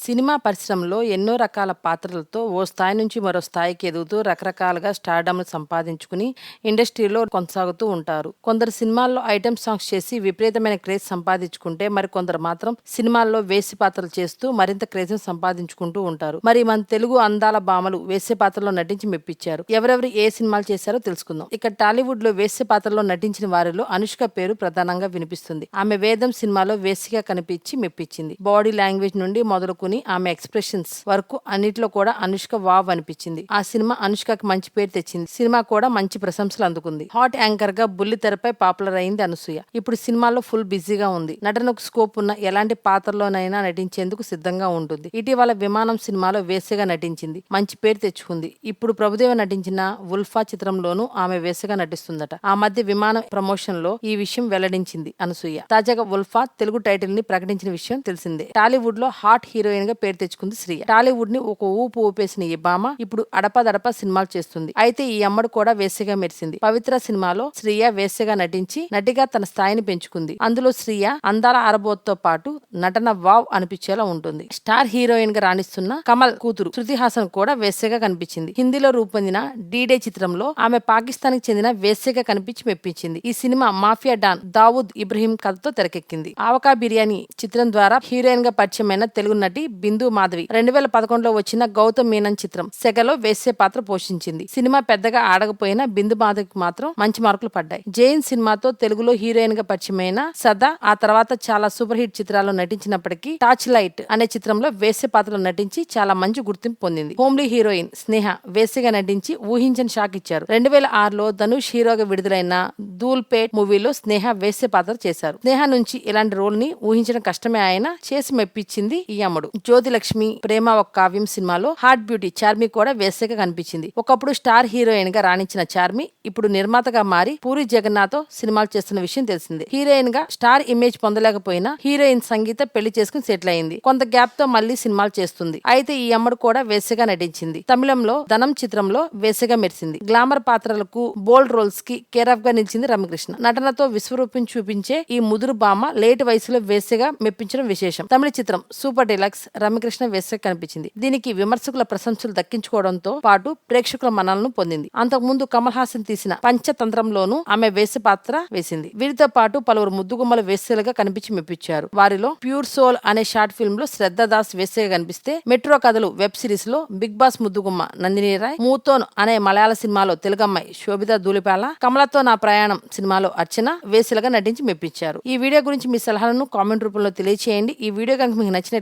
Cinema పరిశ్రమలో ఎన్నో రకాల పాత్రలతో ఓ స్థాయి నుంచి మరో స్థాయికి ఎదుగుతూ రకరకాలుగా స్టార్డమ్‌ను సంపాదించుకుని ఇండస్ట్రీలో కొనసాగుతూ ఉంటారు. కొందరు సినిమాల్లో ఐటెమ్ సాంగ్స్ చేసి విపరీతమైన క్రేజ్ సంపాదించుకుంటే, మరికొందరు మాత్రం సినిమాల్లో వేశ్య పాత్రలు చేస్తూ మరింత క్రేజ్‌ని సంపాదించుకుంటూ ఉంటారు. మరి మన తెలుగు అందాల భామలు వేశ్య పాత్రలో నటించి మెప్పించారు. ఎవరెవరు ఏ సినిమాలు చేశారో తెలుసుకుందాం. ఇక టాలీవుడ్‌లో వేశ్య పాత్రలో నటించిన వారిలో అనుష్క పేరు ప్రధానంగా వినిపిస్తుంది. ఆమె వేదం సినిమాలో వేశ్యగా కనిపించి మెప్పించింది. బాడీ లాంగ్వేజ్ నుండి మొదలుకొని ఆమె ఎక్స్ప్రెషన్స్ వరకు అన్నిట్లో కూడా అనుష్క వావ్ అనిపించింది. ఆ సినిమా అనుష్కకి మంచి పేరు తెచ్చింది. సినిమా కూడా మంచి ప్రశంసలు అందుకుంది. హాట్ యాంకర్ గా బుల్లి తెరపై పాపులర్ అయింది అనసూయ. ఇప్పుడు సినిమాల్లో ఫుల్ బిజీగా ఉంది. నటనకు స్కోప్ ఉన్న ఎలాంటి పాత్రలోనైనా నటించేందుకు సిద్ధంగా ఉంటుంది. ఇటీవల విమానం సినిమాలో వేశ్యగా నటించింది. మంచి పేరు తెచ్చుకుంది. ఇప్పుడు ప్రభుదేవ నటించిన ఉల్ఫా చిత్రంలోనూ ఆమె వేశ్యగా నటిస్తుందట. ఆ మధ్య విమానం ప్రమోషన్ లో ఈ విషయం వెల్లడించింది అనసూయ. తాజాగా ఉల్ఫా తెలుగు టైటిల్ ని ప్రకటించిన విషయం తెలిసిందే. టాలీవుడ్ లో హాట్ హీరోయిన్ గా పేరు తెచ్చుకుంది శ్రియ. టాలీవుడ్ ని ఒక ఊపు ఊపేసిన ఈ భామ ఇప్పుడు అడపాదడపా సినిమాలు చేస్తుంది. అయితే ఈ అమ్మడు కూడా వేశ్యగా మెరిసింది. పవిత్ర సినిమాలో శ్రియ వేశ్యగా నటించి నటిగా తన స్థాయిని పెంచుకుంది. అందులో శ్రియ అందాల ఆరబోతుతో పాటు నటన వావ్ అనిపించేలా ఉంటుంది. స్టార్ హీరోయిన్ గా రాణిస్తున్న కమల్ కూతురు శృతి హాసన్ కూడా వేశ్యగా కనిపించింది. హిందీలో రూపొందిన డీడే చిత్రంలో ఆమె పాకిస్తాన్ కి చెందిన వేశ్యగా కనిపించి మెప్పించింది. ఈ cinema mafia don Dawood Ibrahim కథతో తెరకెక్కింది. ఆవకా బిర్యానీ చిత్రం ద్వారా హీరోయిన్ గా పరిచయమైన తెలుగు నటి బిందు మాధవి 2011లో వచ్చిన గౌతమ్ మీనన్ చిత్రం సెగలో వేశ్య పాత్ర పోషించింది. సినిమా పెద్దగా ఆడకపోయినా బిందు మాధవికి మాత్రం మంచి మార్కులు పడ్డాయి. జైన్ సినిమాతో తెలుగులో హీరోయిన్ గా పరిచయమైన సదా ఆ తర్వాత చాలా సూపర్ హిట్ చిత్రాల్లో నటించినప్పటికీ టార్చ్ లైట్ అనే చిత్రంలో వేశ్య పాత్రలో నటించి చాలా మంచి గుర్తింపు పొందింది. హోమ్లీ హీరోయిన్ స్నేహ వేశ్యగా నటించి ఊహించని షాక్ ఇచ్చారు. 2006లో ధనుష్ హీరోగా విడుదలైన ధూల్పేట్ మూవీలో స్నేహ వేశ్య పాత్ర చేశారు. స్నేహ నుంచి ఇలాంటి రోల్ ని ఊహించడం కష్టమే ఆయన చేసి మెప్పించింది ఈ అమ్మడు. జ్యోతిలక్ష్మి ప్రేమ ఒక కావ్యం సినిమాలో హార్ట్ బ్యూటీ చార్మి కూడా వేశ్యగా కనిపించింది. ఒకప్పుడు స్టార్ హీరోయిన్ గా రాణించిన చార్మి ఇప్పుడు నిర్మాతగా మారి పూరి జగన్నాథ్ సినిమాలు చేస్తున్న విషయం తెలిసిందే. హీరోయిన్ గా స్టార్ ఇమేజ్ పొందలేకపోయినా హీరోయిన్ సంగీత పెళ్లి చేసుకుని సెటిల్ అయింది. కొంత గ్యాప్ తో మళ్ళీ సినిమాలు చేస్తుంది. అయితే ఈ అమ్మడు కూడా వేశ్యగా నటించింది. తమిళంలో ధనం చిత్రంలో వేశ్యగా మెరిసింది. గ్లామర్ పాత్రలకు బోల్డ్ రోల్స్ కి కేర్ ఆఫ్ గా నిలిచింది రమ్యకృష్ణ. నటనతో విశ్వరూపం చూపించే ఈ ముదురు బామ లేట్ వయసులో వేశ్యగా మెప్పించడం విశేషం. తమిళ చిత్రం సూపర్ డిలక్స్ రమ్యకృష్ణ వేశ్యగా కనిపించింది. దీనికి విమర్శకుల ప్రశంసలు దక్కించుకోవడంతో పాటు ప్రేక్షకుల మన్ననలను పొందింది. అంతకుముందు కమల్ హాసన్ తీసిన పంచతంత్రంలోనూ ఆమె వేశ్య పాత్ర వేసింది. వీరితో పాటు పలువురు ముద్దుగుమ్మల వేశ్యలుగా కనిపించి మెప్పించారు. వారిలో ప్యూర్ సోల్ అనే షార్ట్ ఫిల్మ్ లో శ్రద్ధ దాస్ వేశ్యగా కనిపిస్తే, మెట్రో కథలు వెబ్ సిరీస్ లో బిగ్ బాస్ ముద్దుగుమ్మ నందిని రాయ్, మూతోన్ అనే మలయాళ సినిమాలో తెలుగమ్మాయి శోభిత ధూళిపాల, కమలతో నా ప్రయాణం సినిమాలో అర్చన వేశ్యలుగా నటించి మెప్పించారు. ఈ వీడియో గురించి మీ సలహాలను కామెంట్ రూపంలో తెలియచేయండి. ఈ వీడియో కనుక మీకు నచ్చినట్లయితే